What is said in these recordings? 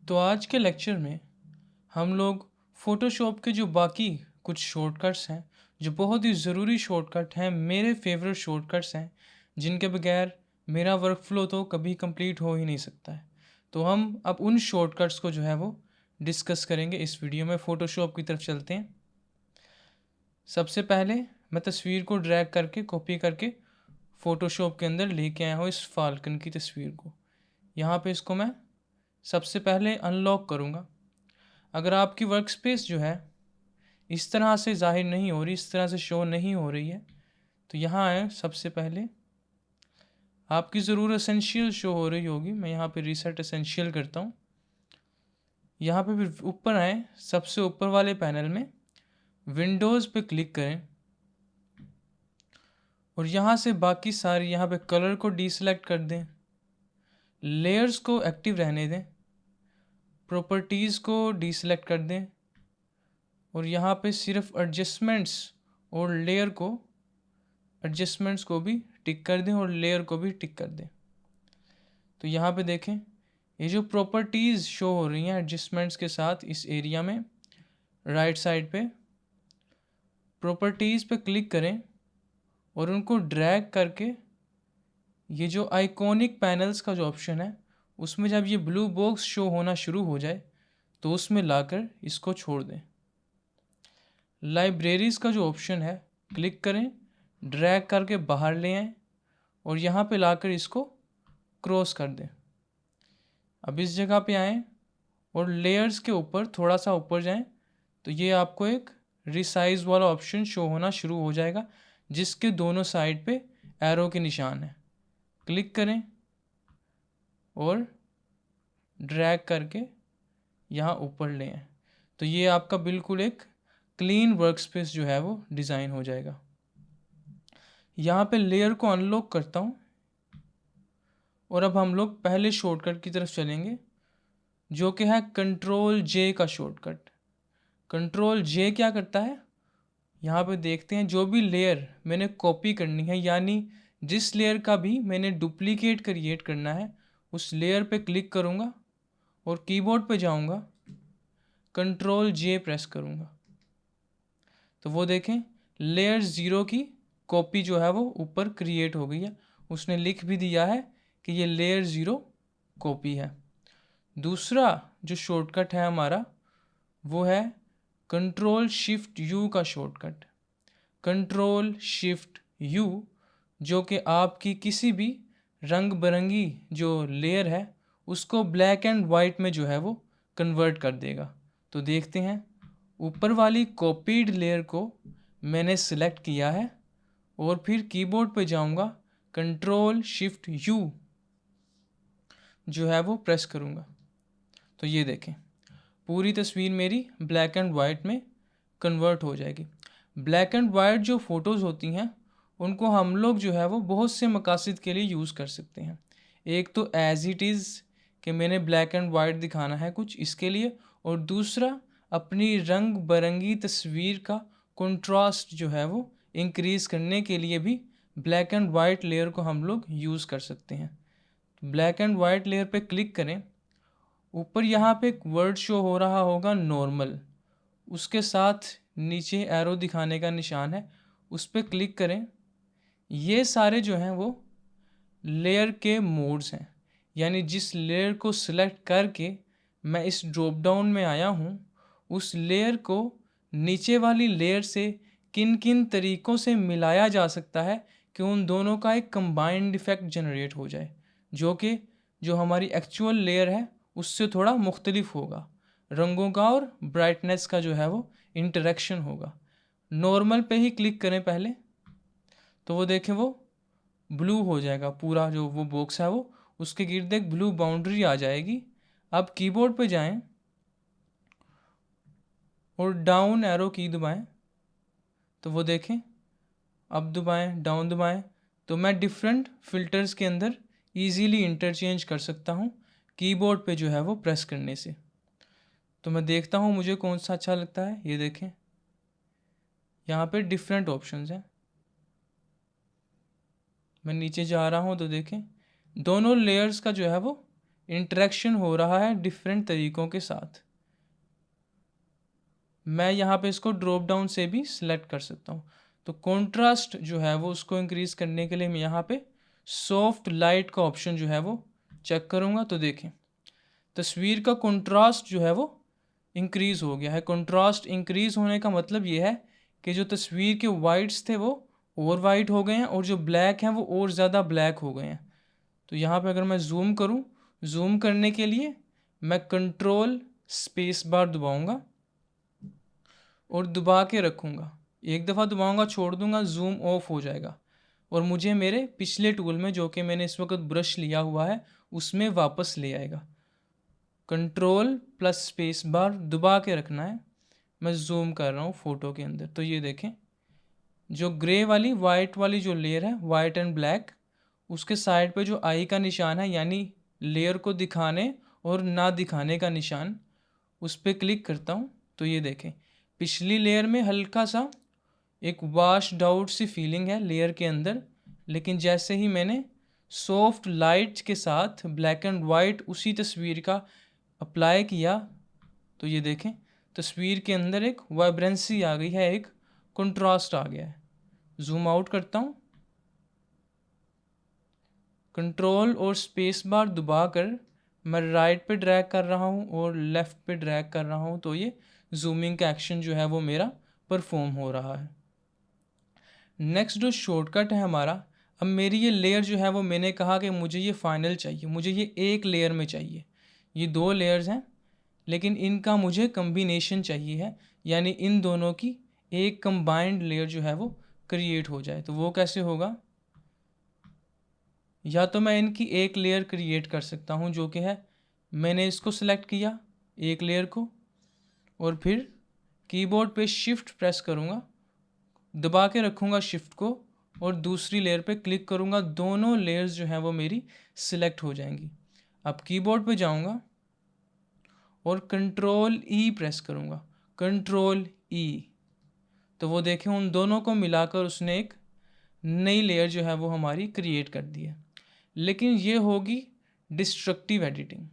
तो आज के लेक्चर में हम लोग फ़ोटोशॉप के जो बाकी कुछ शॉर्टकट्स हैं, जो बहुत ही ज़रूरी शॉर्टकट हैं, मेरे फेवरेट शॉर्टकट्स हैं, जिनके बगैर मेरा वर्कफ्लो तो कभी कंप्लीट हो ही नहीं सकता है। तो हम अब उन शॉर्टकट्स को जो है वो डिस्कस करेंगे इस वीडियो में। फ़ोटोशॉप की तरफ चलते हैं। सबसे पहले मैं तस्वीर को ड्रैग करके कॉपी करके फ़ोटोशॉप के अंदर लेके आया हूँ इस फाल्कन की तस्वीर को। यहाँ पे इसको मैं सबसे पहले अनलॉक करूँगा। अगर आपकी वर्क स्पेस जो है इस तरह से ज़ाहिर नहीं हो रही, इस तरह से शो नहीं हो रही है, तो यहाँ आए। सबसे पहले आपकी ज़रूर एसेंशियल शो हो रही होगी। मैं यहाँ पे रीसेट एसेंशियल करता हूँ। यहाँ पे फिर ऊपर आए, सबसे ऊपर वाले पैनल में विंडोज़ पे क्लिक करें और यहाँ से बाकी सारी यहाँ पे कलर को डीसेलेक्ट कर दें, लेयर्स को एक्टिव रहने दें, प्रॉपर्टीज़ को डीसेलेक्ट कर दें और यहाँ पे सिर्फ एडजस्टमेंट्स और लेयर को एडजस्टमेंट्स को भी टिक कर दें और लेयर को भी टिक कर दें। तो यहाँ पे देखें, ये जो प्रॉपर्टीज़ शो हो रही हैं एडजस्टमेंट्स के साथ इस एरिया में राइट साइड पे, प्रॉपर्टीज़ पे क्लिक करें और उनको ड्रैग करके ये जो आइकॉनिक पैनल्स का जो ऑप्शन है उसमें जब ये ब्लू बॉक्स शो होना शुरू हो जाए तो उसमें लाकर इसको छोड़ दें। लाइब्रेरीज़ का जो ऑप्शन है क्लिक करें, ड्रैग करके बाहर ले आएँ और यहाँ पे लाकर इसको क्रॉस कर दें। अब इस जगह पे आएँ और लेयर्स के ऊपर थोड़ा सा ऊपर जाएं तो ये आपको एक रिसाइज वाला ऑप्शन शो होना शुरू हो जाएगा जिसके दोनों साइड पे एरो के निशान है। क्लिक करें और ड्रैग करके यहाँ ऊपर ले आएं तो ये आपका बिल्कुल एक क्लीन वर्कस्पेस जो है वो डिज़ाइन हो जाएगा। यहाँ पे लेयर को अनलॉक करता हूँ और अब हम लोग पहले शॉर्टकट की तरफ चलेंगे जो कि है कंट्रोल जे का शॉर्टकट। कंट्रोल जे क्या करता है, यहाँ पे देखते हैं जो भी लेयर मैंने कॉपी करनी है, यानी जिस लेयर का भी मैंने डुप्लीकेट क्रिएट करना है उस लेयर पे क्लिक करूँगा और कीबोर्ड पे जाऊँगा, कंट्रोल जे प्रेस करूँगा तो वो देखें लेयर ज़ीरो की कॉपी जो है वो ऊपर क्रिएट हो गई है। उसने लिख भी दिया है कि ये लेयर ज़ीरो कॉपी है। दूसरा जो शॉर्टकट है हमारा वो है कंट्रोल शिफ्ट यू का शॉर्टकट। कंट्रोल शिफ्ट यू जो कि आपकी किसी भी रंग बिरंगी जो लेयर है उसको ब्लैक एंड वाइट में जो है वो कन्वर्ट कर देगा। तो देखते हैं, ऊपर वाली कॉपीड लेयर को मैंने सिलेक्ट किया है और फिर कीबोर्ड पे जाऊंगा, कंट्रोल शिफ्ट यू जो है वो प्रेस करूंगा तो ये देखें पूरी तस्वीर मेरी ब्लैक एंड वाइट में कन्वर्ट हो जाएगी। ब्लैक एंड वाइट जो फ़ोटोज़ होती हैं उनको हम लोग जो है वो बहुत से मकासद के लिए यूज़ कर सकते हैं। एक तो एज़ इट इज़ कि मैंने ब्लैक एंड वाइट दिखाना है कुछ इसके लिए, और दूसरा अपनी रंग बिरंगी तस्वीर का कंट्रास्ट जो है वो इंक्रीज़ करने के लिए भी ब्लैक एंड वाइट लेयर को हम लोग यूज़ कर सकते हैं। ब्लैक एंड वाइट लेयर पे क्लिक करें, ऊपर यहाँ पे एक वर्ड शो हो रहा होगा नॉर्मल, उसके साथ नीचे एरो दिखाने का निशान है, उस पर क्लिक करें। ये सारे जो हैं वो लेयर के मोड्स हैं, यानी जिस लेयर को सिलेक्ट करके मैं इस ड्रॉप डाउन में आया हूँ उस लेयर को नीचे वाली लेयर से किन किन तरीक़ों से मिलाया जा सकता है कि उन दोनों का एक कंबाइंड इफ़ेक्ट जनरेट हो जाए जो कि जो हमारी एक्चुअल लेयर है उससे थोड़ा मुख्तलिफ होगा। रंगों का और ब्राइटनेस का जो है वो इंटरेक्शन होगा। नॉर्मल पे ही क्लिक करें पहले तो वो देखें वो ब्लू हो जाएगा, पूरा जो वो बॉक्स है वो उसके गिर्द एक ब्लू बाउंड्री आ जाएगी। अब कीबोर्ड पे जाएं और डाउन एरो की दबाएं तो वो देखें, अब दबाएं डाउन दबाएं तो मैं डिफरेंट फ़िल्टर्स के अंदर इजीली इंटरचेंज कर सकता हूँ कीबोर्ड पे जो है वो प्रेस करने से। तो मैं देखता हूँ मुझे कौन सा अच्छा लगता है। ये देखें यहाँ पे डिफरेंट ऑप्शंस हैं। मैं नीचे जा रहा हूँ तो देखें दोनों लेयर्स का जो है वो इंटरेक्शन हो रहा है डिफरेंट तरीक़ों के साथ। मैं यहाँ पे इसको ड्रॉप डाउन से भी सिलेक्ट कर सकता हूँ। तो कॉन्ट्रास्ट जो है वो उसको इंक्रीज़ करने के लिए मैं यहाँ पे सॉफ्ट लाइट का ऑप्शन जो है वो चेक करूँगा। तो देखें तस्वीर का कंट्रास्ट जो है वो इंक्रीज़ हो गया है। कंट्रास्ट इंक्रीज़ होने का मतलब ये है कि जो तस्वीर के वाइट्स थे वो और वाइट हो गए हैं और जो ब्लैक हैं वो और ज़्यादा ब्लैक हो गए हैं। तो यहाँ पे अगर मैं ज़ूम करूँ, ज़ूम करने के लिए मैं कंट्रोल स्पेस बार दबाऊँगा और दबा के रखूँगा। एक दफ़ा दबाऊँगा, छोड़ दूँगा, ज़ूम ऑफ हो जाएगा और मुझे मेरे पिछले टूल में, जो कि मैंने इस वक्त ब्रश लिया हुआ है, उसमें वापस ले आएगा। कंट्रोल प्लस स्पेस बार दबा के रखना है। मैं ज़ूम कर रहा हूँ फ़ोटो के अंदर। तो ये देखें जो ग्रे वाली वाइट वाली जो लेयर है, वाइट एंड ब्लैक, उसके साइड पे जो आई का निशान है, यानी लेयर को दिखाने और ना दिखाने का निशान, उस पर क्लिक करता हूँ। तो ये देखें पिछली लेयर में हल्का सा एक वाश्ड आउट सी फीलिंग है लेयर के अंदर, लेकिन जैसे ही मैंने सॉफ्ट लाइट के साथ ब्लैक एंड वाइट उसी तस्वीर का अप्लाई किया, तो ये देखें तस्वीर के अंदर एक वाइब्रेंसी आ गई है, एक कंट्रास्ट आ गया है। जूम आउट करता हूँ, कंट्रोल और स्पेस बार दबाकर मैं राइट पे ड्रैग कर रहा हूँ और लेफ़्ट पे ड्रैग कर रहा हूँ, तो ये जूमिंग का एक्शन जो है वो मेरा परफॉर्म हो रहा है। नेक्स्ट जो शॉर्टकट है हमारा, अब मेरी ये लेयर जो है वो मैंने कहा कि मुझे ये फाइनल चाहिए, मुझे ये एक लेयर में चाहिए। ये दो लेयर्स हैं लेकिन इनका मुझे कम्बिनेशन चाहिए है, यानी इन दोनों की एक कंबाइंड लेयर जो है वो क्रिएट हो जाए। तो वो कैसे होगा? या तो मैं इनकी एक लेयर क्रिएट कर सकता हूँ, जो कि है मैंने इसको सिलेक्ट किया एक लेयर को और फिर कीबोर्ड पे शिफ्ट प्रेस करूँगा, दबा के रखूँगा शिफ्ट को और दूसरी लेयर पे क्लिक करूँगा, दोनों लेयर्स जो हैं वो मेरी सिलेक्ट हो जाएंगी। अब कीबोर्ड पे जाऊँगा और कंट्रोल ई प्रेस करूँगा, कंट्रोल ई, तो वो देखें उन दोनों को मिलाकर उसने एक नई लेयर जो है वो हमारी क्रिएट कर दी है। लेकिन ये होगी डिस्ट्रक्टिव एडिटिंग,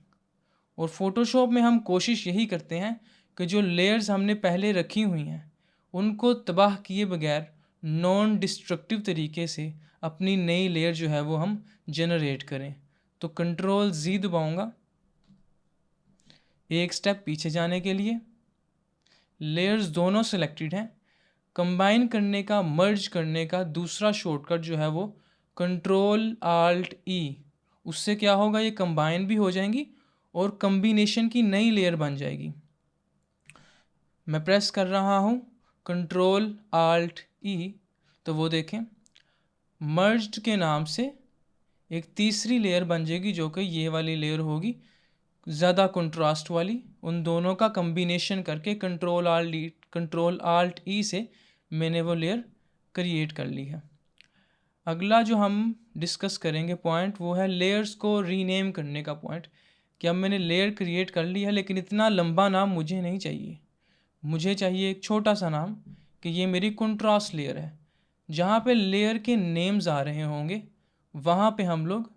और फोटोशॉप में हम कोशिश यही करते हैं कि जो लेयर्स हमने पहले रखी हुई हैं उनको तबाह किए बगैर नॉन डिस्ट्रक्टिव तरीके से अपनी नई लेयर जो है वो हम जनरेट करें। तो कंट्रोल जी दबाऊँगा एक स्टेप पीछे जाने के लिए। लेयर्स दोनों सिलेक्टेड हैं। कंबाइन करने का, मर्ज करने का दूसरा शॉर्टकट जो है वो कंट्रोल आल्ट ई, उससे क्या होगा, ये कंबाइन भी हो जाएंगी और कम्बिनेशन की नई लेयर बन जाएगी। मैं प्रेस कर रहा हूँ कंट्रोल आल्ट ई, तो वो देखें मर्ज्ड के नाम से एक तीसरी लेयर बन जाएगी, जो कि ये वाली लेयर होगी ज़्यादा कंट्रास्ट वाली। उन दोनों का कम्बिनेशन करके कंट्रोल आल्ट ई से मैंने वो लेयर क्रिएट कर ली है। अगला जो हम डिस्कस करेंगे पॉइंट, वो है लेयर्स को रीनेम करने का पॉइंट। कि अब मैंने लेयर क्रिएट कर ली है लेकिन इतना लंबा नाम मुझे नहीं चाहिए, मुझे चाहिए एक छोटा सा नाम कि ये मेरी कंट्रास्ट लेयर है। जहाँ पे लेयर के नेम्स आ रहे होंगे वहाँ पे हम लोग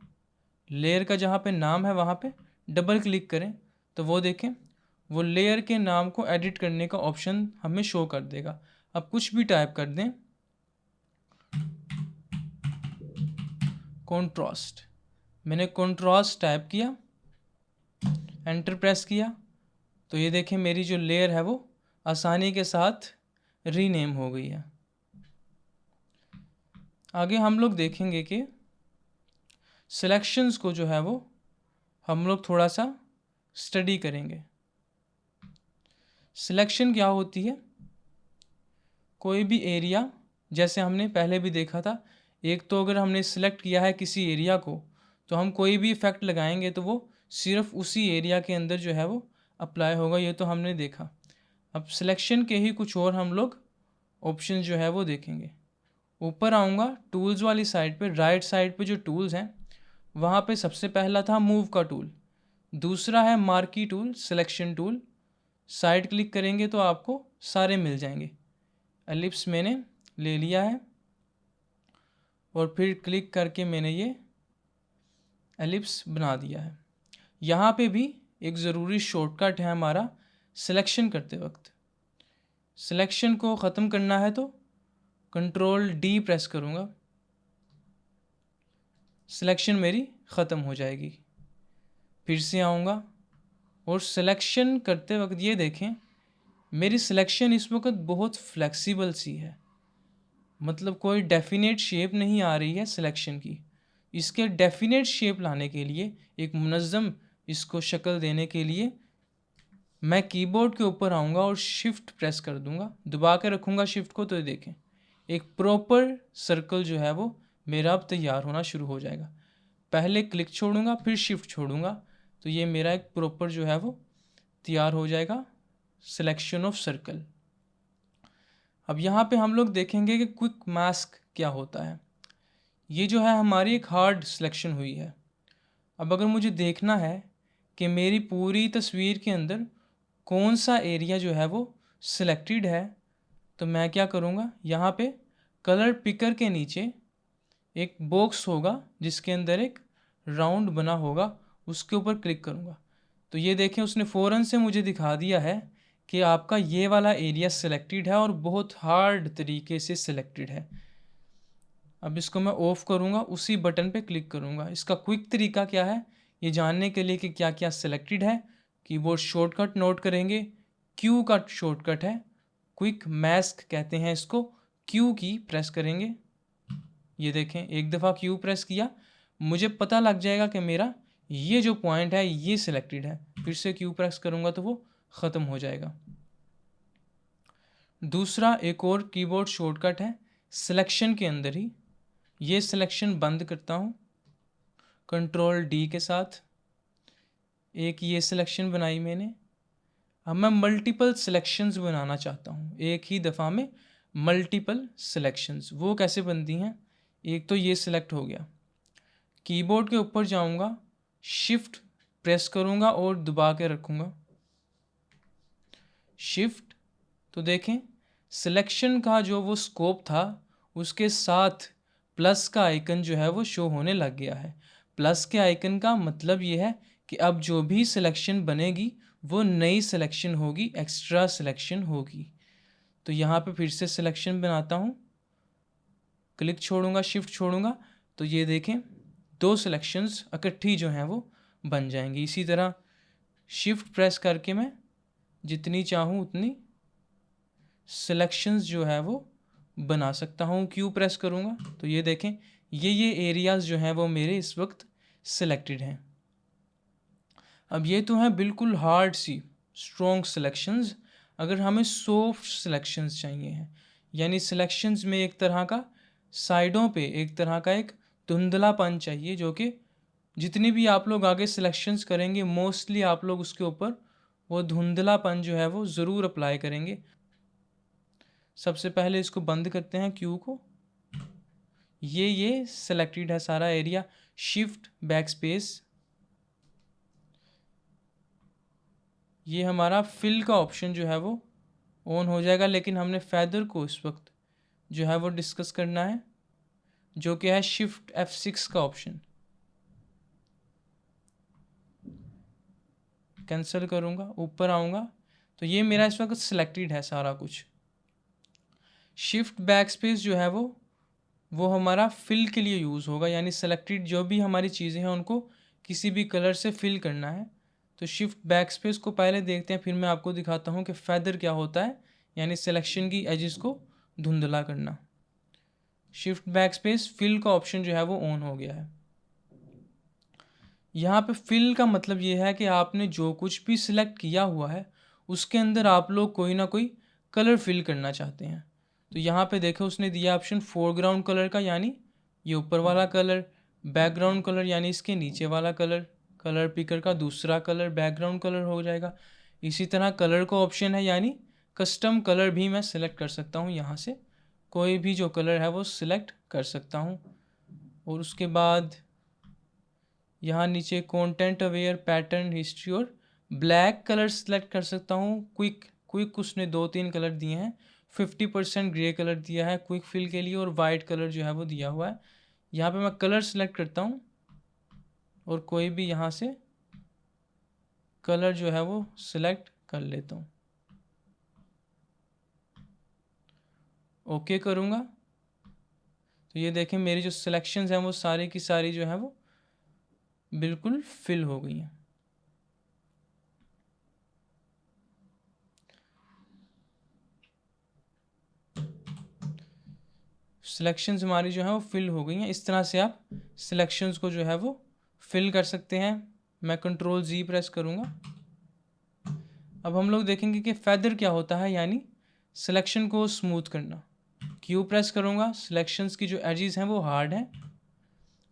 लेयर का जहाँ पे नाम है वहाँ पे डबल क्लिक करें, तो वो देखें वो लेयर के नाम को एडिट करने का ऑप्शन हमें शो कर देगा। अब कुछ भी टाइप कर दें, कॉन्ट्रास्ट, मैंने कॉन्ट्रास्ट टाइप किया, एंटर प्रेस किया, तो ये देखें मेरी जो लेयर है वो आसानी के साथ रीनेम हो गई है। आगे हम लोग देखेंगे कि सिलेक्शंस को जो है वो हम लोग थोड़ा सा स्टडी करेंगे। सिलेक्शन क्या होती है? कोई भी एरिया, जैसे हमने पहले भी देखा था, एक तो अगर हमने सिलेक्ट किया है किसी एरिया को तो हम कोई भी इफ़ेक्ट लगाएंगे तो वो सिर्फ उसी एरिया के अंदर जो है वो अप्लाई होगा, ये तो हमने देखा। अब सिलेक्शन के ही कुछ और हम लोग ऑप्शन जो है वो देखेंगे। ऊपर आऊँगा टूल्स वाली साइड पे, राइट साइड पे जो टूल्स हैं वहाँ पे सबसे पहला था मूव का टूल, दूसरा है marquee tool, selection tool. Side click करेंगे तो आपको सारे मिल जाएंगे। एलिप्स मैंने ले लिया है और फिर क्लिक करके मैंने ये एलिप्स बना दिया है। यहाँ पे भी एक ज़रूरी शॉर्टकट है हमारा सिलेक्शन करते वक्त। सिलेक्शन को ख़त्म करना है तो कंट्रोल डी प्रेस करूँगा, सिलेक्शन मेरी ख़त्म हो जाएगी। फिर से आऊँगा और सिलेक्शन करते वक्त ये देखें मेरी सिलेक्शन इस वक्त बहुत फ्लेक्सिबल सी है, मतलब कोई डेफिनेट शेप नहीं आ रही है सिलेक्शन की। इसके डेफिनेट शेप लाने के लिए, एक मुनज़्ज़म इसको शक्ल देने के लिए मैं कीबोर्ड के ऊपर आऊँगा और शिफ्ट प्रेस कर दूँगा, दबा के रखूँगा शिफ्ट को, तो ये देखें एक प्रॉपर सर्कल जो है वो मेरा अब तैयार होना शुरू हो जाएगा। पहले क्लिक छोड़ूंगा फिर शिफ्ट छोड़ूंगा, तो ये मेरा एक प्रॉपर जो है वो तैयार हो जाएगा सिलेक्शन ऑफ सर्कल। अब यहाँ पे हम लोग देखेंगे कि क्विक मास्क क्या होता है। ये जो है हमारी एक हार्ड सिलेक्शन हुई है। अब अगर मुझे देखना है कि मेरी पूरी तस्वीर के अंदर कौन सा एरिया जो है वो सिलेक्टेड है, तो मैं क्या करूँगा, यहाँ पे कलर पिकर के नीचे एक बॉक्स होगा जिसके अंदर एक राउंड बना होगा, उसके ऊपर क्लिक करूँगा। तो ये देखें उसने फ़ौरन से मुझे दिखा दिया है कि आपका ये वाला एरिया सिलेक्टेड है और बहुत हार्ड तरीके से सिलेक्टेड है। अब इसको मैं ऑफ़ करूँगा, उसी बटन पे क्लिक करूँगा। इसका क्विक तरीका क्या है ये जानने के लिए कि क्या क्या सिलेक्टेड है, कीबोर्ड शॉर्टकट नोट करेंगे। क्यू का शॉर्टकट है, क्विक मास्क कहते हैं इसको। क्यू की प्रेस करेंगे, ये देखें एक दफ़ा क्यू प्रेस किया, मुझे पता लग जाएगा कि मेरा ये जो पॉइंट है ये सिलेक्टेड है। फिर से क्यू प्रेस करूँगा तो वो ख़त्म हो जाएगा। दूसरा एक और कीबोर्ड शॉर्टकट है सिलेक्शन के अंदर ही, ये सिलेक्शन बंद करता हूँ कंट्रोल डी के साथ। एक ये सिलेक्शन बनाई मैंने। अब मैं मल्टीपल सिलेक्शंस बनाना चाहता हूँ, एक ही दफ़ा में मल्टीपल सिलेक्शंस। वो कैसे बनती हैं, एक तो ये सिलेक्ट हो गया, कीबोर्ड के ऊपर जाऊँगा, शिफ्ट प्रेस करूँगा और दबा के रखूँगा शिफ्ट, तो देखें सिलेक्शन का जो वो स्कोप था उसके साथ प्लस का आइकन जो है वो शो होने लग गया है। प्लस के आइकन का मतलब ये है कि अब जो भी सिलेक्शन बनेगी वो नई सिलेक्शन होगी, एक्स्ट्रा सिलेक्शन होगी। तो यहाँ पे फिर से सिलेक्शन बनाता हूँ, क्लिक छोड़ूंगा शिफ्ट छोड़ूंगा, तो ये देखें दो सिलेक्शंस इकट्ठी जो हैं वो बन जाएंगी। इसी तरह शिफ्ट प्रेस करके मैं जितनी चाहूँ उतनी सिलेक्शंस जो है वो बना सकता हूँ। क्यू प्रेस करूँगा तो ये देखें ये एरियाज़ जो हैं वो मेरे इस वक्त सिलेक्टेड हैं। अब ये तो हैं बिल्कुल हार्ड सी स्ट्रॉन्ग सिलेक्शंस। अगर हमें सॉफ्ट सिलेक्शंस चाहिए हैं, यानी सिलेक्शंस में एक तरह का साइडों पे एक तरह का एक धुंधलापन चाहिए, जो कि जितनी भी आप लोग आगे सिलेक्शंस करेंगे मोस्टली आप लोग उसके ऊपर वो धुंधलापन जो है वो ज़रूर अप्लाई करेंगे। सबसे पहले इसको बंद करते हैं क्यू को। ये सेलेक्टेड है सारा एरिया। शिफ्ट बैक स्पेस, ये हमारा फिल का ऑप्शन जो है वो ऑन हो जाएगा, लेकिन हमने फैदर को इस वक्त जो है वो डिस्कस करना है, जो कि है शिफ्ट F6 का ऑप्शन। कैंसिल करूँगा, ऊपर आऊँगा तो ये मेरा इस वक्त सिलेक्टेड है सारा कुछ। शिफ्ट बैक स्पेस जो है वो हमारा फिल के लिए यूज़ होगा, यानी सेलेक्टेड जो भी हमारी चीज़ें हैं उनको किसी भी कलर से फिल करना है। तो शिफ्ट बैक स्पेस को पहले देखते हैं, फिर मैं आपको दिखाता हूँ कि फैदर क्या होता है, यानी सिलेक्शन की एजेस को धुंधला करना। शिफ्ट बैक स्पेस फिल का ऑप्शन जो है वो ऑन हो गया है। यहाँ पे फिल का मतलब ये है कि आपने जो कुछ भी सिलेक्ट किया हुआ है उसके अंदर आप लोग कोई ना कोई कलर फिल करना चाहते हैं। तो यहाँ पे देखो उसने दिया ऑप्शन फोरग्राउंड कलर का, यानी ये ऊपर वाला कलर, बैकग्राउंड कलर यानी इसके नीचे वाला कलर, कलर पिकर का दूसरा कलर बैकग्राउंड कलर हो जाएगा। इसी तरह कलर का ऑप्शन है, यानी कस्टम कलर भी मैं सिलेक्ट कर सकता हूँ, यहाँ से कोई भी जो कलर है वो सिलेक्ट कर सकता हूँ। और उसके बाद यहाँ नीचे कंटेंट अवेयर पैटर्न हिस्ट्री और ब्लैक कलर सेलेक्ट कर सकता हूँ। क्विक उसने 2-3 कलर दिए हैं, 50% ग्रे कलर दिया है क्विक फिल के लिए और वाइट कलर जो है वो दिया हुआ है। यहाँ पे मैं कलर सेलेक्ट करता हूँ और कोई भी यहाँ से कलर जो है वो सिलेक्ट कर लेता हूँ, ओके करूँगा तो ये देखें मेरी जो सिलेक्शंस हैं वो सारी की सारी जो है वो बिल्कुल फिल हो गई हैं। सिलेक्शंस हमारी जो है वो फिल हो गई हैं। इस तरह से आप सिलेक्शंस को जो है वो फिल कर सकते हैं। मैं कंट्रोल जी प्रेस करूँगा। अब हम लोग देखेंगे कि फेदर क्या होता है, यानी सिलेक्शन को स्मूथ करना। क्यू प्रेस करूँगा, सिलेक्शंस की जो एजेस हैं वो हार्ड हैं।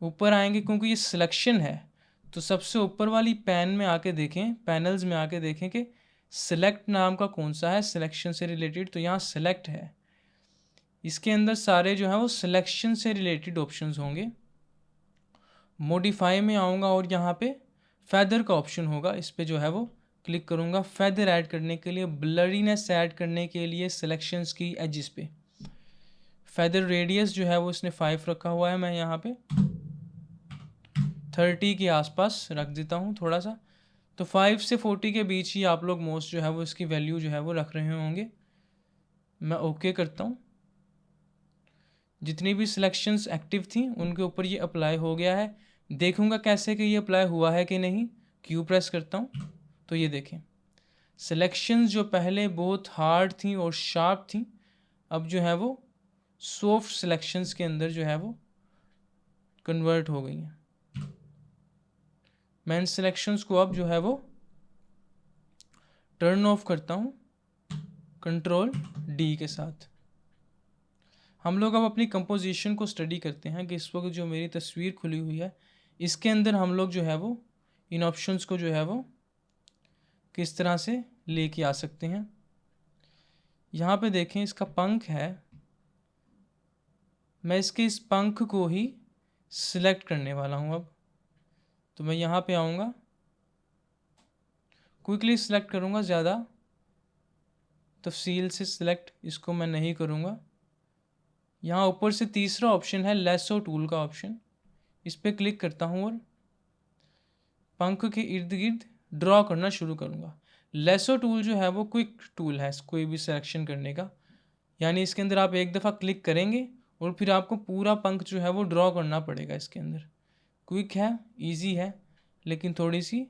ऊपर आएंगे, क्योंकि ये सिलेक्शन है तो सबसे ऊपर वाली पैन में आके देखें, पैनल्स में आके देखें कि सिलेक्ट नाम का कौन सा है सिलेक्शन से रिलेटेड, तो यहाँ सिलेक्ट है। इसके अंदर सारे जो है वो सिलेक्शन से रिलेटेड ऑप्शंस होंगे। मॉडिफाई में आऊँगा और यहाँ पे फेदर का ऑप्शन होगा, इस पर जो है वो क्लिक करूँगा। फेदर ऐड करने के लिए, ब्लरीनेस ऐड करने के लिए सिलेक्शंस की एजिस पे फेदर रेडियस जो है वो इसने 5 रखा हुआ है, मैं यहाँ पे 30 के आसपास रख देता हूँ थोड़ा सा। तो 5 से 40 के बीच ही आप लोग मोस्ट जो है वो इसकी वैल्यू जो है वो रख रहे होंगे। मैं ओके करता हूँ। जितनी भी सिलेक्शंस एक्टिव थी उनके ऊपर ये अप्लाई हो गया है। देखूंगा कैसे कि ये अप्लाई हुआ है कि नहीं। क्यू प्रेस करता हूँ तो ये देखें सिलेक्शंस जो पहले बहुत हार्ड थी और शार्प थी, अब जो है वो सॉफ्ट सिलेक्शंस के अंदर जो है वो कन्वर्ट हो गई हैं। मैं इन सिलेक्शंस को अब जो है वो टर्न ऑफ करता हूँ कंट्रोल डी के साथ। हम लोग अब अपनी कंपोजिशन को स्टडी करते हैं कि इस वक्त जो मेरी तस्वीर खुली हुई है इसके अंदर हम लोग जो है वो इन ऑप्शंस को जो है वो किस तरह से लेके आ सकते हैं। यहाँ पे देखें इसका पंख है, मैं इसके इस पंख को ही सिलेक्ट करने वाला हूँ। अब तो मैं यहाँ पे आऊँगा, क्विकली सिलेक्ट करूँगा, ज़्यादा तफसील से सिलेक्ट इसको मैं नहीं करूँगा। यहाँ ऊपर से तीसरा ऑप्शन है लेसो टूल का ऑप्शन, इस पर क्लिक करता हूँ और पंख के इर्द गिर्द ड्रॉ करना शुरू करूँगा। लेसो टूल जो है वो क्विक टूल है कोई भी सिलेक्शन करने का, यानी इसके अंदर आप एक दफ़ा क्लिक करेंगे और फिर आपको पूरा पंख जो है वो ड्रॉ करना पड़ेगा। इसके अंदर क्विक है, इजी है, लेकिन थोड़ी सी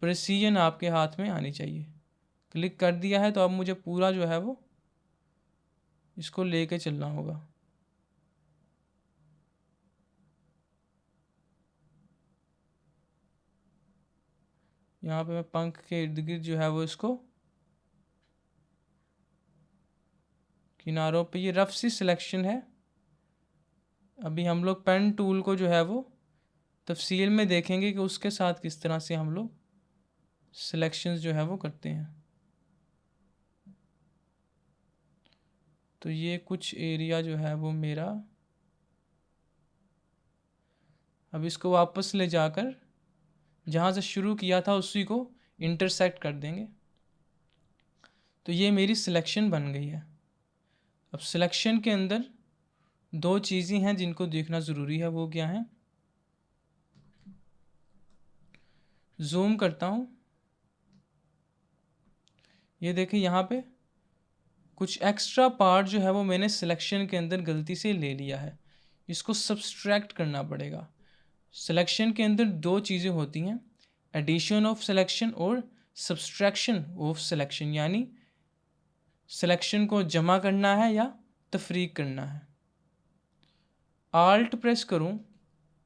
प्रेसिजन आपके हाथ में आनी चाहिए। क्लिक कर दिया है तो अब मुझे पूरा जो है वो इसको लेके चलना होगा। यहाँ पे मैं पंख के इर्द गिर्द जो है वो इसको किनारों पे, ये रफ सी सिलेक्शन है। अभी हम लोग पेन टूल को जो है वो तफसील में देखेंगे कि उसके साथ किस तरह से हम लोग सिलेक्शंस जो है वो करते हैं। तो ये कुछ एरिया जो है वो मेरा, अब इसको वापस ले जाकर जहाँ से शुरू किया था उसी को इंटरसेक्ट कर देंगे। तो ये मेरी सिलेक्शन बन गई है। अब सिलेक्शन के अंदर दो चीज़ें हैं जिनको देखना ज़रूरी है, वो क्या है, जूम करता हूँ। ये देखिए यहाँ पे कुछ एक्स्ट्रा पार्ट जो है वो मैंने सिलेक्शन के अंदर गलती से ले लिया है, इसको सब्सट्रैक्ट करना पड़ेगा। सिलेक्शन के अंदर दो चीज़ें होती हैं, एडिशन ऑफ सिलेक्शन और सब्सट्रैक्शन ऑफ सिलेक्शन, यानी सिलेक्शन को जमा करना है या तफरीक करना है। आल्ट प्रेस करूं,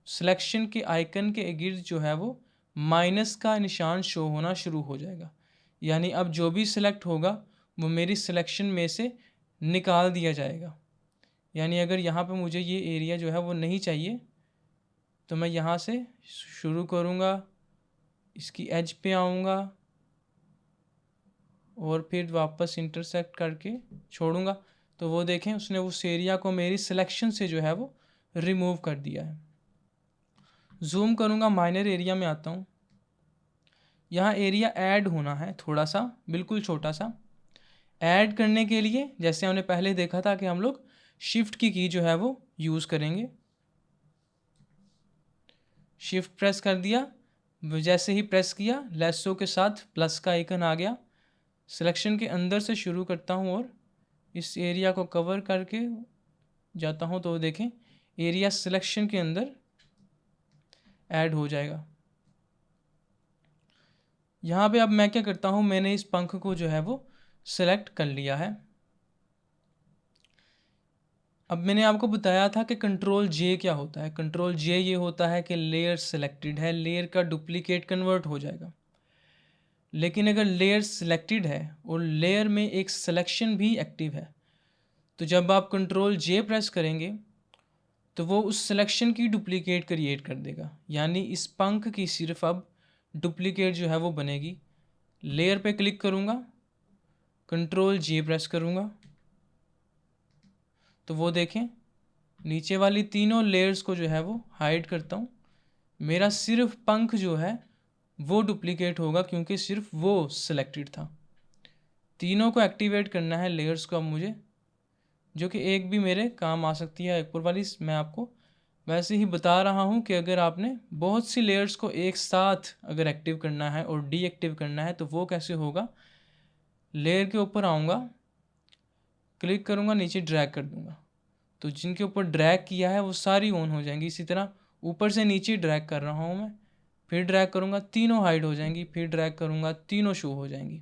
सिलेक्शन के आइकन के गिर्द जो है वो माइनस का निशान शो होना शुरू हो जाएगा, यानी अब जो भी सिलेक्ट होगा वो मेरी सिलेक्शन में से निकाल दिया जाएगा। यानी अगर यहाँ पे मुझे ये एरिया जो है वो नहीं चाहिए तो मैं यहाँ से शुरू करूँगा, इसकी एज पे आऊँगा और फिर वापस इंटरसेक्ट करके छोड़ूंगा। तो वो देखें उसने उस एरिया को मेरी सिलेक्शन से जो है वो रिमूव कर दिया है। जूम करूँगा, माइनर एरिया में आता हूँ। यहाँ एरिया ऐड होना है थोड़ा सा, बिल्कुल छोटा सा। ऐड करने के लिए जैसे हमने पहले देखा था कि हम लोग शिफ्ट की जो है वो यूज़ करेंगे। शिफ्ट प्रेस कर दिया, जैसे ही प्रेस किया लेसो के साथ प्लस का आइकन आ गया। सिलेक्शन के अंदर से शुरू करता हूँ और इस एरिया को कवर करके जाता हूँ तो देखें एरिया सिलेक्शन के अंदर ऐड हो जाएगा। यहाँ पे अब मैं क्या करता हूँ, मैंने इस पंख को जो है वो सिलेक्ट कर लिया है। अब मैंने आपको बताया था कि कंट्रोल जे क्या होता है। कंट्रोल जे ये होता है कि लेयर सिलेक्टेड है, लेयर का डुप्लीकेट कन्वर्ट हो जाएगा। लेकिन अगर लेयर सिलेक्टेड है और लेयर में एक सिलेक्शन भी एक्टिव है तो जब आप कंट्रोल जे प्रेस करेंगे तो वो उस सिलेक्शन की डुप्लीकेट क्रिएट कर देगा, यानी इस पंख की सिर्फ अब डुप्लीकेट जो है वो बनेगी। लेयर पे क्लिक करूँगा, कंट्रोल जे प्रेस करूँगा तो वो देखें नीचे वाली तीनों लेयर्स को जो है वो हाइड करता हूँ। मेरा सिर्फ पंख जो है वो डुप्लीकेट होगा क्योंकि सिर्फ वो सिलेक्टेड था। तीनों को एक्टिवेट करना है लेयर्स को अब मुझे, जो कि एक भी मेरे काम आ सकती है ऊपर वाली। मैं आपको वैसे ही बता रहा हूँ कि अगर आपने बहुत सी लेयर्स को एक साथ अगर एक्टिव करना है और डीएक्टिव करना है तो वो कैसे होगा। लेयर के ऊपर आऊँगा, क्लिक करूँगा, नीचे ड्रैग कर दूँगा तो जिनके ऊपर ड्रैग किया है वो सारी ऑन हो जाएंगी। इसी तरह ऊपर से नीचे ड्रैग कर रहा हूँ मैं, फिर ड्रैग करूँगा तीनों हाइड हो जाएंगी, फिर ड्रैग करूँगा तीनों शो हो जाएंगी।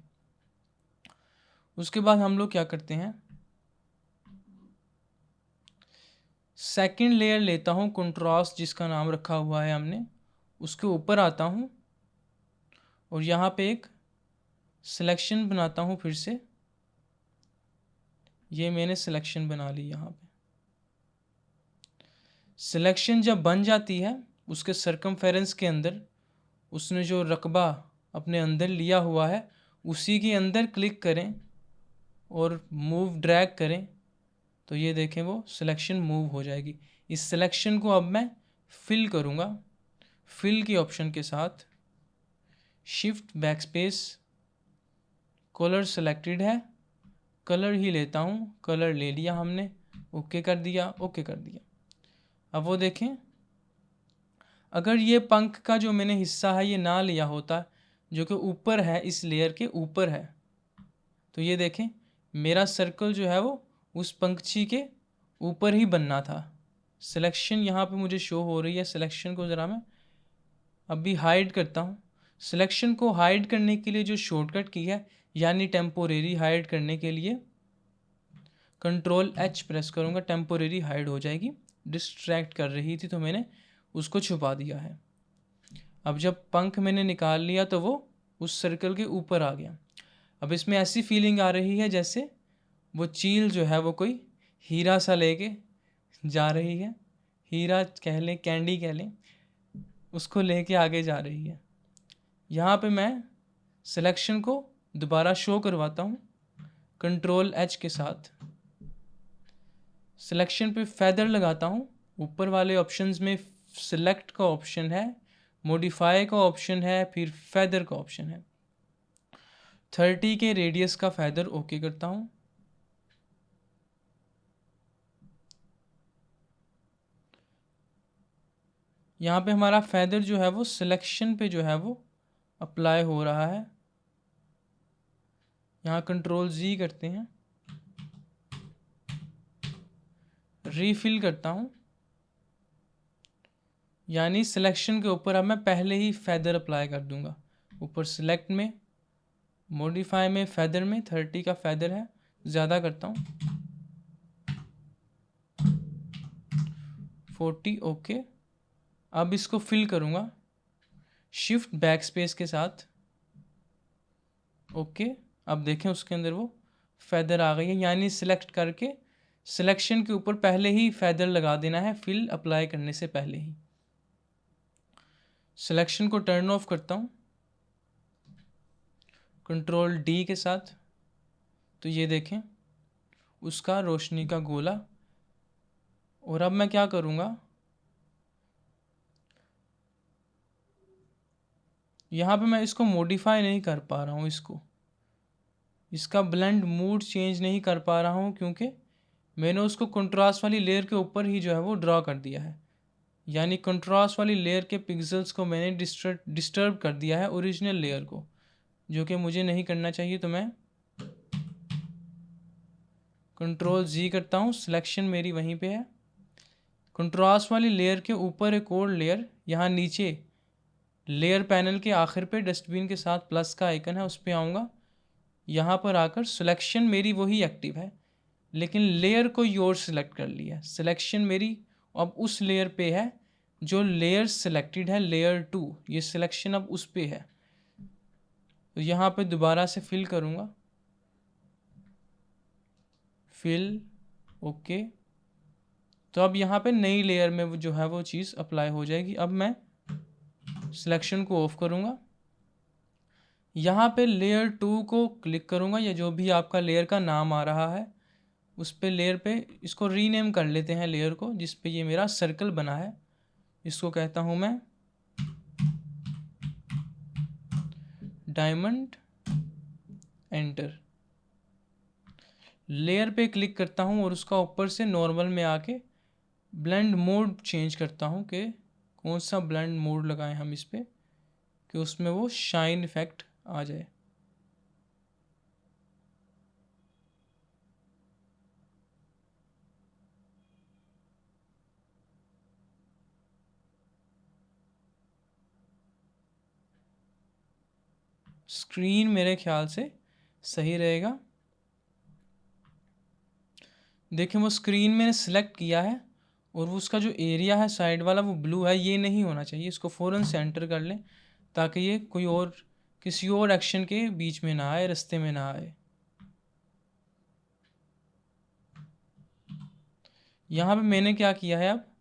उसके बाद हम लोग क्या करते हैं, सेकंड लेयर लेता हूँ कंट्रास्ट जिसका नाम रखा हुआ है हमने, उसके ऊपर आता हूँ और यहाँ पे एक सिलेक्शन बनाता हूँ। फिर से ये मैंने सिलेक्शन बना ली। यहाँ पे सिलेक्शन जब बन जाती है उसके सरकमफेरेंस के अंदर उसने जो रकबा अपने अंदर लिया हुआ है उसी के अंदर क्लिक करें और मूव ड्रैग करें तो ये देखें वो सिलेक्शन मूव हो जाएगी। इस सिलेक्शन को अब मैं फिल करूँगा, फिल के ऑप्शन के साथ शिफ्ट बैकस्पेस, कलर सेलेक्टेड है, कलर ही लेता हूँ, कलर ले लिया हमने, ओके कर दिया, ओके कर दिया। अब वो देखें अगर ये पंख का जो मैंने हिस्सा है ये ना लिया होता जो कि ऊपर है, इस लेयर के ऊपर है, तो ये देखें मेरा सर्कल जो है वो उस पंक्षी के ऊपर ही बनना था। सिलेक्शन यहाँ पे मुझे शो हो रही है। सिलेक्शन को ज़रा मैं अभी हाइड करता हूँ। सिलेक्शन को हाइड करने के लिए जो शॉर्टकट की है, यानी टेम्पोरेरी हाइड करने के लिए कंट्रोल एच प्रेस करूँगा, टेम्पोरेरी हाइड हो जाएगी। डिस्ट्रैक्ट कर रही थी तो मैंने उसको छुपा दिया है। अब जब पंख मैंने निकाल लिया तो वो उस सर्कल के ऊपर आ गया। अब इसमें ऐसी फीलिंग आ रही है जैसे वो चील जो है वो कोई हीरा सा लेके जा रही है, हीरा कह लें, कैंडी कह लें, उसको लेके आगे जा रही है। यहाँ पे मैं सिलेक्शन को दोबारा शो करवाता हूँ कंट्रोल एच के साथ। सिलेक्शन पे फेदर लगाता हूँ। ऊपर वाले ऑप्शंस में सिलेक्ट का ऑप्शन है, मॉडिफाई का ऑप्शन है, फिर फेदर का ऑप्शन है। 30 के रेडियस का फेदर ओके करता हूँ। यहाँ पे हमारा फेदर जो है वो सिलेक्शन पे जो है वो अप्लाई हो रहा है। यहाँ कंट्रोल जी करते हैं, रीफिल करता हूँ, यानी सिलेक्शन के ऊपर अब मैं पहले ही फेदर अप्लाई कर दूंगा। ऊपर सिलेक्ट में, मॉडिफाई में, फेदर में 30 का फेदर है, ज़्यादा करता हूँ 40, ओके। अब इसको फिल करूँगा शिफ्ट बैक स्पेस के साथ, ओके। अब देखें उसके अंदर वो फेदर आ गई है, यानी सिलेक्ट करके सिलेक्शन के ऊपर पहले ही फेदर लगा देना है फिल अप्लाई करने से पहले ही। सिलेक्शन को टर्न ऑफ करता हूँ कंट्रोल डी के साथ, तो ये देखें उसका रोशनी का गोला। और अब मैं क्या करूँगा, यहाँ पे मैं इसको मॉडिफाई नहीं कर पा रहा हूँ, इसका ब्लेंड मूड चेंज नहीं कर पा रहा हूँ क्योंकि मैंने उसको कंट्रास्ट वाली लेयर के ऊपर ही जो है वो ड्रॉ कर दिया है। यानी कंट्रास्ट वाली लेयर के पिक्सेल्स को मैंने डिस्टर्ब कर दिया है ओरिजिनल लेयर को, जो कि मुझे नहीं करना चाहिए। तो मैं Ctrl+G करता हूँ, सिलेक्शन मेरी वहीं पे है। कंट्रास्ट वाली लेयर के ऊपर एक और लेयर, यहाँ नीचे लेयर पैनल के आखिर पे डस्टबिन के साथ प्लस का आइकन है, उस पर आऊँगा। यहाँ पर आकर सिलेक्शन मेरी वही एक्टिव है, लेकिन लेयर को योर सिलेक्ट कर लिया। सिलेक्शन मेरी अब उस लेयर पे है जो लेयर सिलेक्टेड है, लेयर 2। ये सिलेक्शन अब उस पे है। तो यहाँ पे दोबारा से फिल करूँगा, फिल, ओके। तो अब यहाँ पे नई लेयर में वो जो है वो चीज़ अप्लाई हो जाएगी। अब मैं सिलेक्शन को ऑफ करूँगा, यहाँ पे लेयर 2 को क्लिक करूँगा, या जो भी आपका लेयर का नाम आ रहा है उस पे लेयर पे इसको रीनेम कर लेते हैं लेयर को, जिस पे ये मेरा सर्कल बना है। इसको कहता हूँ मैं डायमंड। एंटर। लेयर पे क्लिक करता हूँ और उसका ऊपर से नॉर्मल में आके ब्लेंड मोड चेंज करता हूँ कि कौन सा ब्लेंड मोड लगाएं हम इस पे कि उसमें वो शाइन इफेक्ट आ जाए। स्क्रीन मेरे ख्याल से सही रहेगा। देखें वो स्क्रीन मैंने सिलेक्ट किया है और वो उसका जो एरिया है साइड वाला वो ब्लू है, ये नहीं होना चाहिए। इसको फ़ौरन से एंटर कर लें ताकि ये कोई और किसी और एक्शन के बीच में ना आए, रास्ते में ना आए। यहाँ पे मैंने क्या किया है, अब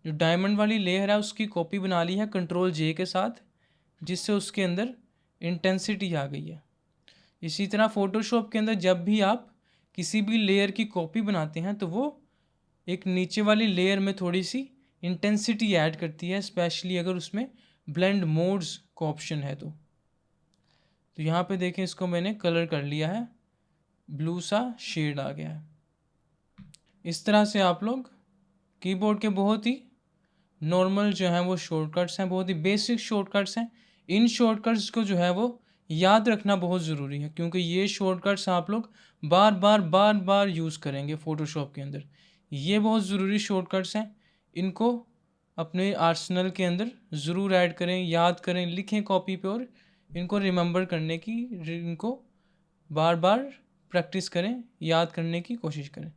जो डायमंड वाली लेयर है उसकी कॉपी बना ली है Ctrl+J के साथ, जिससे उसके अंदर इंटेंसिटी आ गई है। इसी तरह फ़ोटोशॉप के अंदर जब भी आप किसी भी लेयर की कॉपी बनाते हैं तो वो एक नीचे वाली लेयर में थोड़ी सी इंटेंसिटी ऐड करती है, स्पेशली अगर उसमें ब्लेंड मोड्स का ऑप्शन है तो यहाँ पे देखें इसको मैंने कलर कर लिया है, ब्लू सा शेड आ गया है। इस तरह से आप लोग कीबोर्ड के बहुत ही नॉर्मल जो हैं वो शॉर्टकट्स हैं, बहुत ही बेसिक शॉर्टकट्स हैं। इन शॉर्टकट्स को जो है वो याद रखना बहुत ज़रूरी है, क्योंकि ये शॉर्टकट्स आप लोग बार बार यूज़ करेंगे फ़ोटोशॉप के अंदर। ये बहुत ज़रूरी शॉर्टकट्स हैं, इनको अपने आर्सेनल के अंदर ज़रूर ऐड करें, याद करें, लिखें कॉपी पे और इनको रिमेंबर करने की, इनको बार बार प्रैक्टिस करें, याद करने की कोशिश करें।